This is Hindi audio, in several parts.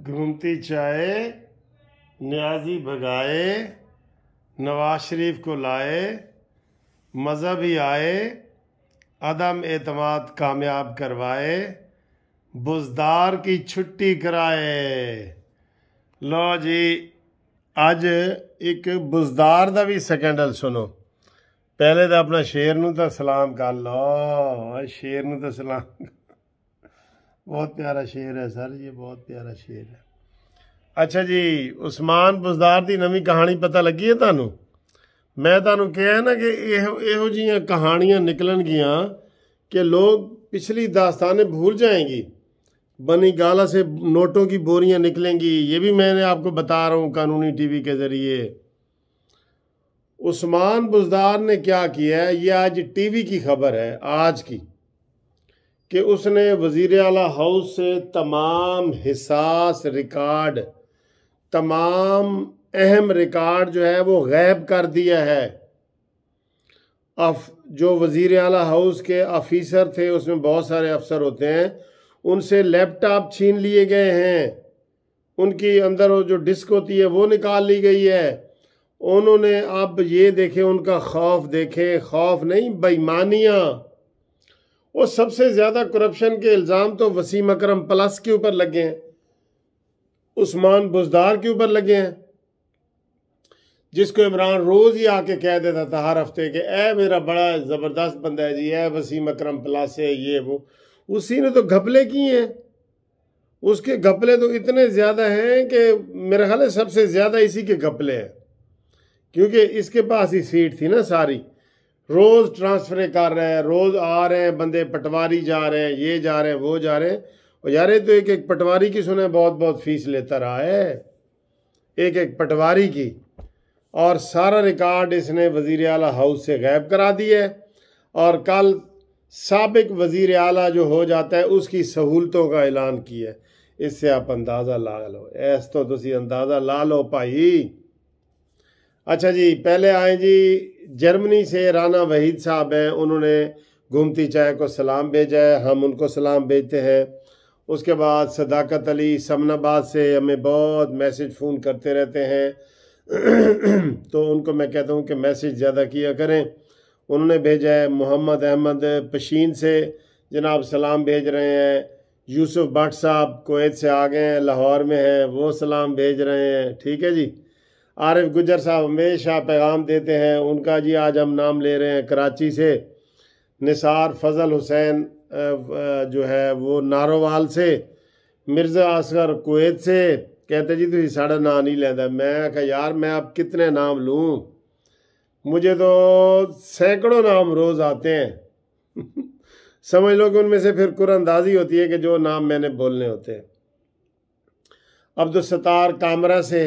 घूमती चाय न्याजी भगाए, नवाज शरीफ को लाए, मज़हब ही आए, अदम एतमाद कामयाब करवाए, बुज़दार की छुट्टी कराए। लो जी, अज एक बुज़दार दा भी स्कैंडल सुनो। पहले तो अपना शेर नूं तो सलाम कर लो, शेर नूं तो सलाम। बहुत प्यारा शेर है सर, ये बहुत प्यारा शेर है। अच्छा जी, उस्मान बुज़दार दी नवी कहानी पता लगी है तुहानू? मैं तुहानू कहा ना कि इहो जिहियां कहानियां निकलनगियां कि लोग पिछली दास्तानें भूल जाएंगी। बनी गाला से नोटों की बोरियां निकलेंगी। ये भी मैंने आपको बता रहा हूँ कानूनी टीवी के ज़रिए। उस्मान बुज़दार ने क्या किया है, ये आज टीवी की खबर है आज की, कि उसने वज़ीर आला हाउस से तमाम हिसास रिकॉर्ड, तमाम अहम रिकॉर्ड जो है वो गायब कर दिया है। जो वज़ीर आला हाउस के ऑफिसर थे, उसमें बहुत सारे अफसर होते हैं, उनसे लैपटॉप छीन लिए गए हैं। उनकी अंदर वो जो डिस्क होती है वो निकाल ली गई है। उन्होंने अब ये देखे, उनका खौफ देखे, खौफ नहीं बेईमानियाँ। वो सबसे ज़्यादा करप्शन के इल्ज़ाम तो वसीम अकरम प्लस के ऊपर लगे हैं, उस्मान बुज़दार के ऊपर लगे हैं, जिसको इमरान रोज़ ही आके कह देता था हर हफ्ते के ए मेरा बड़ा ज़बरदस्त बंदा है जी, ए वसीम अकरम प्लस है, ये वो। उसी ने तो घपले किए हैं। उसके घपले तो इतने ज़्यादा हैं कि मेरे ख्याल है सबसे ज़्यादा इसी के घपले हैं, क्योंकि इसके पास ही सीट थी ना सारी। रोज़ ट्रांसफ़र कर रहे हैं, रोज़ आ रहे हैं बंदे, पटवारी जा रहे हैं, ये जा रहे हैं, वो जा रहे हैं। और यार ये तो एक एक पटवारी की सुने बहुत बहुत फीस लेता रहा है, एक एक पटवारी की। और सारा रिकॉर्ड इसने वज़ीर आला हाउस से गायब करा दिया है। और कल साबिक वज़ीर आला जो हो जाता है उसकी सहूलतों का ऐलान किया है। इससे आप अंदाज़ा ला लो, ऐस तो तुसी अंदाज़ा ला लो भाई। अच्छा जी, पहले आए जी जर्मनी से राना वहीद साहब हैं, उन्होंने घूमती चाय को सलाम भेजा है, हम उनको सलाम भेजते हैं। उसके बाद सदाकत अली समनाबाद से हमें बहुत मैसेज फ़ोन करते रहते हैं तो उनको मैं कहता हूँ कि मैसेज ज़्यादा किया करें। उन्होंने भेजा है। मोहम्मद अहमद पशीन से जनाब सलाम भेज रहे हैं। यूसुफ भट्ट साहब कुवैत से आ गए हैं, लाहौर में हैं, वो सलाम भेज रहे हैं। ठीक है जी। आरिफ गुजर साहब हमेशा पैगाम देते हैं, उनका जी आज हम नाम ले रहे हैं कराची से। निसार फजल हुसैन जो है वो नारोवाल से। मिर्ज़ा असगर कुवैत से कहते जी तुम साढ़ा नाम नहीं लेंदा। मैं कहा यार मैं अब कितने नाम लूँ, मुझे तो सैकड़ों नाम रोज़ आते हैं समझ लो कि उनमें से फिर कुरअंदाज़ी होती है कि जो नाम मैंने बोलने होते हैं। अब्दुल सत्तार कामरा से,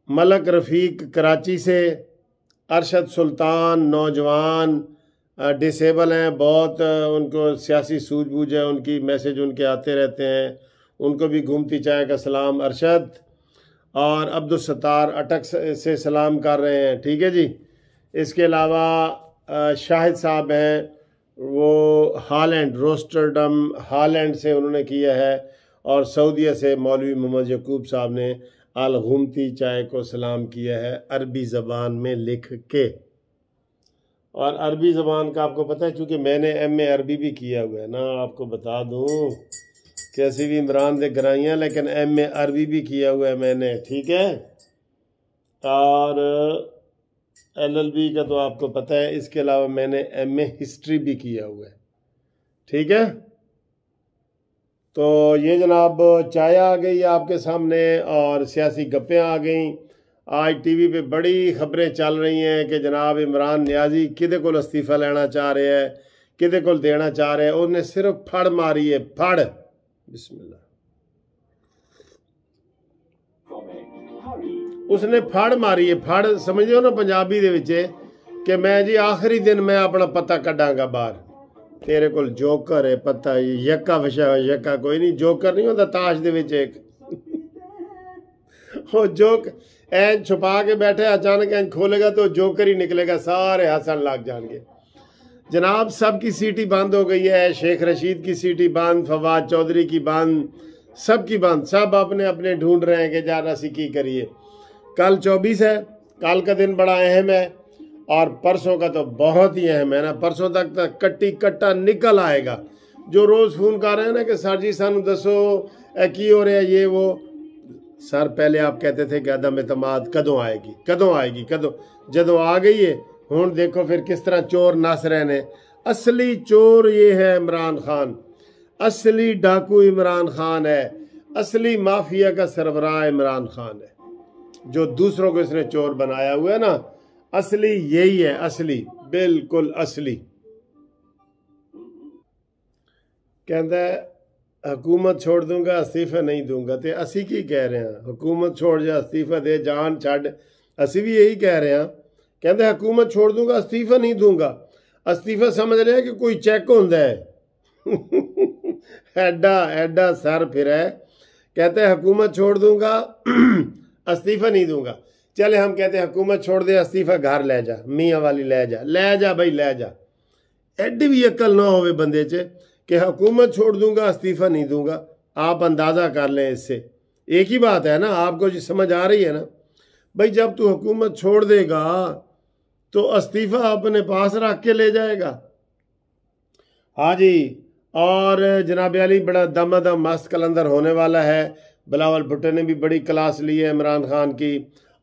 मलक रफ़ीक कराची से, अरशद सुल्तान नौजवान डिसेबल हैं, बहुत उनको सियासी सूझबूझ है, उनकी मैसेज उनके आते रहते हैं, उनको भी घूमती चाय का सलाम अरशद। और अब्दुल सत्तार अटक से सलाम कर रहे हैं। ठीक है जी। इसके अलावा शाहिद साहब हैं, वो हालैंड रोस्टरडम हालैंड से उन्होंने किया है। और सऊदीया से मौलवी मोहम्मद यकूब साहब ने आल घूमती चाय को सलाम किया है अरबी ज़बान में लिख के। और अरबी ज़बान का आपको पता है, चूँकि मैंने MA अरबी भी किया हुआ है ना, आपको बता दूँ कैसी भी इमरान दे गराइयाँ, लेकिन MA अरबी भी किया हुआ है मैंने। ठीक है। और LLB का तो आपको पता है। इसके अलावा मैंने MA हिस्ट्री भी किया हुआ है। ठीक है। तो ये जनाब चाय आ गई आपके सामने और सियासी गप्पें आ गई। आज टीवी पे बड़ी खबरें चल रही हैं कि जनाब इमरान न्याजी किदे को इस्तीफ़ा लेना चाह रहे हैं, किदे को देना चाह रहे हैं। उसने सिर्फ फड़ मारी है, फड़। बिस्मिल्लाह, उसने फड़ मारी है, फड़ समझ लो ना पंजाबी दे विच कि मैं जी आखिरी दिन मैं अपना पता कढ़ांगा बाहर। तेरे को जोकर है पता, यक्का विशा यक्का कोई नहीं, जोकर नहीं होता ताश दे विच एक वो जोक ऐन छुपा के बैठे, अचानक ऐन खोलेगा तो जोकर ही निकलेगा, सारे हंसन लग जाएंगे। जनाब सबकी सीटी बंद हो गई है, शेख रशीद की सीटी बंद, फवाद चौधरी की बंद, सबकी बंद। सब अपने अपने ढूंढ रहे हैं कि जाना सी की करिए। कल 24 है, कल का दिन बड़ा अहम है और परसों का तो बहुत ही अहम है ना। परसों तक कट्टी कट्टा निकल आएगा। जो रोज़ फ़ोन कर रहे हैं ना कि सर जी सानू दसो की हो रहा है ये वो। सर पहले आप कहते थे कि अदम एतमाद कदों आएगी, कदों आएगी, कदों, जदों आ गई है हुण देखो फिर किस तरह चोर नस रहे ने। असली चोर ये है इमरान खान, असली डाकू इमरान खान है, असली माफिया का सरबराह इमरान खान है। जो दूसरों को इसने चोर बनाया हुआ है ना, असली यही है, असली, बिल्कुल असली। कहता है हुकूमत छोड़ दूंगा अस्तीफा नहीं दूंगा। तो असी की कह रहे हैं, हुकूमत छोड़ जा अस्तीफा दे जान छड़। असी भी यही कह रहे हैं। कहते हुकूमत छोड़ दूंगा अस्तीफा नहीं दूंगा। अस्तीफा समझ रहे हैं कि कोई चेक होता है। एडा एडा सर फिर है। कहते हैं हुकूमत छोड़ दूंगा अस्तीफा नहीं दूंगा। चले हम कहते हैं हुकूमत छोड़ दे अस्तीफा घर ले जा, मियाँ वाली ले जा भाई ले जा। एडी भी अकल ना होवे बंदे च कि हुकूमत छोड़ दूंगा अस्तीफा नहीं दूंगा। आप अंदाज़ा कर लें इससे, एक ही बात है ना, आपको जो समझ आ रही है ना भाई। जब तू हुकूमत छोड़ देगा तो अस्तीफा अपने पास रख के ले जाएगा। हाँ जी, और जनाब अली बड़ा दमादम मस्त कलंदर होने वाला है। बिलावल भुट्टो ने भी बड़ी क्लास ली है इमरान खान की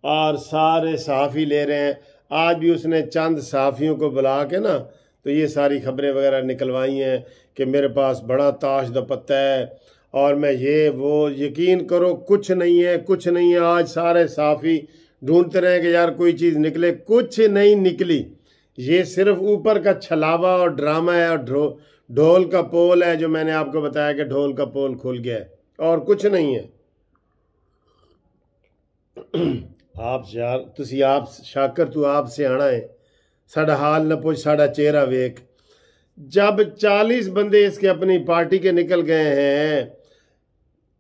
और सारे सहाफ़ी ले रहे हैं। आज भी उसने चंद सहाफ़ियों को बुला के ना तो ये सारी खबरें वगैरह निकलवाई हैं कि मेरे पास बड़ा ताश द पत्ता है और मैं ये वो। यकीन करो कुछ नहीं है, कुछ नहीं है। आज सारे सहाफ़ी ढूंढते रहे कि यार कोई चीज़ निकले, कुछ नहीं निकली। ये सिर्फ ऊपर का छलावा और ड्रामा है और ढोल का पोल है, जो मैंने आपको बताया कि ढोल का पोल खुल गया है और कुछ नहीं है। आप यार तुसी आप शाकर तू आप से आना है, साड़ा हाल न पूछ, साड़ा चेहरा वेख। जब 40 बंदे इसके अपनी पार्टी के निकल गए हैं,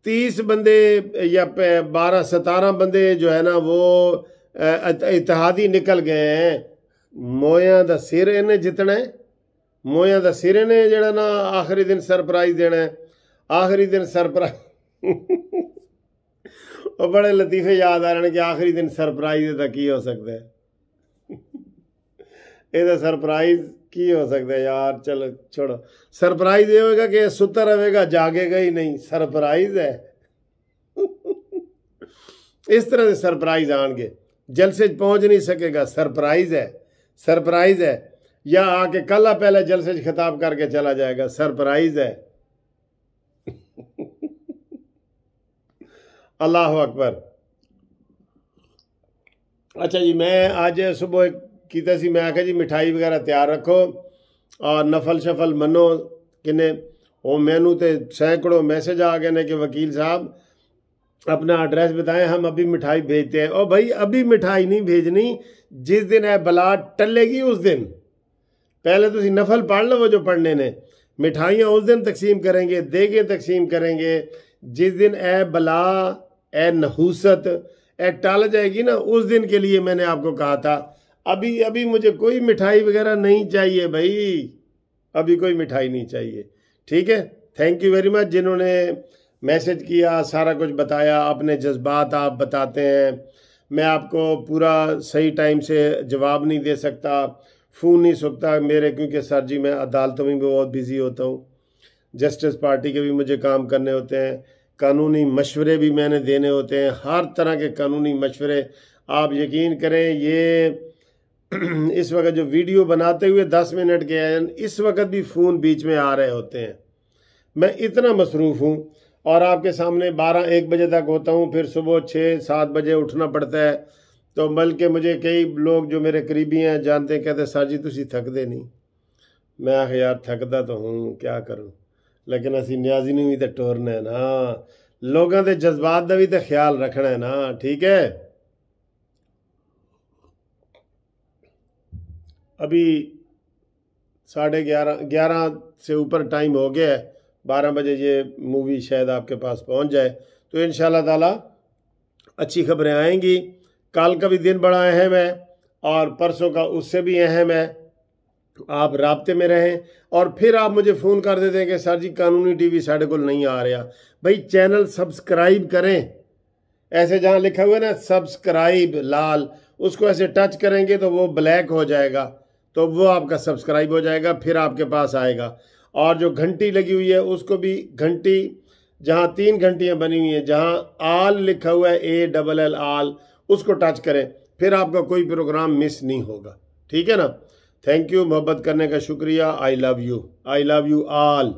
30 बंदे या 12-17 बंदे जो है ना वो इत्तेहादी निकल गए हैं। मोया दा सिर इन्हें जितना है, मोया दा सिर इन्हें जड़ा ना आखिरी दिन सरप्राइज देना है। आखिरी दिन सरप्राइज और बड़े लतीफे याद आ रहे हैं कि आखिरी दिन सरप्राइज दा की हो सकता है। ये सरप्राइज की हो सकता है यार। चलो छोड़ो, सरप्राइज ये होगा कि सुता रहेगा, जागेगा ही नहीं। सरप्राइज है। इस तरह से सरप्राइज आएंगे, जलसे पहुंच नहीं सकेगा, सरप्राइज है, सरप्राइज है। या आके कल पहले जलसे खिताब करके चला जाएगा, सरप्राइज है। अल्लाह अकबर। अच्छा जी, मैं आज सुबह कीता सी, मैं आख्या जी मिठाई वगैरह तैयार रखो और नफल शफल मनो किने। वो मैनू तो सैकड़ों मैसेज आ गए ने कि वकील साहब अपना एड्रेस बताएं, हम अभी मिठाई भेजते हैं। और भाई अभी मिठाई नहीं भेजनी, जिस दिन है बला टलेगी उस दिन। पहले तो नफल पढ़ लो वो जो पढ़ने ने। मिठाइयाँ उस दिन तकसीम करेंगे, देगे तकसीम करेंगे जिस दिन ए बला ए नहूसत ए टल जाएगी ना, उस दिन के लिए मैंने आपको कहा था। अभी अभी मुझे कोई मिठाई वगैरह नहीं चाहिए भाई, अभी कोई मिठाई नहीं चाहिए। ठीक है, थैंक यू वेरी मच जिन्होंने मैसेज किया, सारा कुछ बताया, अपने जज्बात आप बताते हैं। मैं आपको पूरा सही टाइम से जवाब नहीं दे सकता, फ़ोन नहीं सकता मेरे, क्योंकि सर जी मैं अदालतों में भी बहुत बिज़ी होता हूँ, जस्टिस पार्टी के भी मुझे काम करने होते हैं, कानूनी मशवरे भी मैंने देने होते हैं, हर तरह के कानूनी मशवरे। आप यकीन करें ये इस वक्त जो वीडियो बनाते हुए 10 मिनट के हैं, इस वक्त भी फ़ोन बीच में आ रहे होते हैं। मैं इतना मसरूफ़ हूँ और आपके सामने 12-1 बजे तक होता हूँ, फिर सुबह 6-7 बजे उठना पड़ता है। तो बल्कि मुझे कई लोग जो मेरे करीबी हैं जानते हैं, कहते सर जी तुसी थकदे नहीं। मैं आख यार थकदा तो हूँ, क्या करूँ, लेकिन असी न्याजी ने भी तो टोरना है ना, लोगों के जज्बात का भी तो ख्याल रखना है ना। ठीक है, अभी 11:30 से ऊपर टाइम हो गया है, 12 बजे ये मूवी शायद आपके पास पहुंच जाए। तो इंशाल्लाह ताला अच्छी खबरें आएंगी। कल का भी दिन बड़ा अहम है और परसों का उससे भी अहम है। आप राब्ते में रहें। और फिर आप मुझे फ़ोन कर देते हैं कि सर जी कानूनी टीवी साढ़े को नहीं आ रहा। भाई चैनल सब्सक्राइब करें, ऐसे जहाँ लिखा हुआ है ना सब्सक्राइब लाल, उसको ऐसे टच करेंगे तो वो ब्लैक हो जाएगा, तो वो आपका सब्सक्राइब हो जाएगा, फिर आपके पास आएगा। और जो घंटी लगी हुई है उसको भी, घंटी जहाँ 3 घंटियाँ बनी हुई हैं, जहाँ आल लिखा हुआ है ALL आल, उसको टच करें, फिर आपका कोई प्रोग्राम मिस नहीं होगा। ठीक है ना। थैंक यू, मोहब्बत करने का शुक्रिया। I love you all.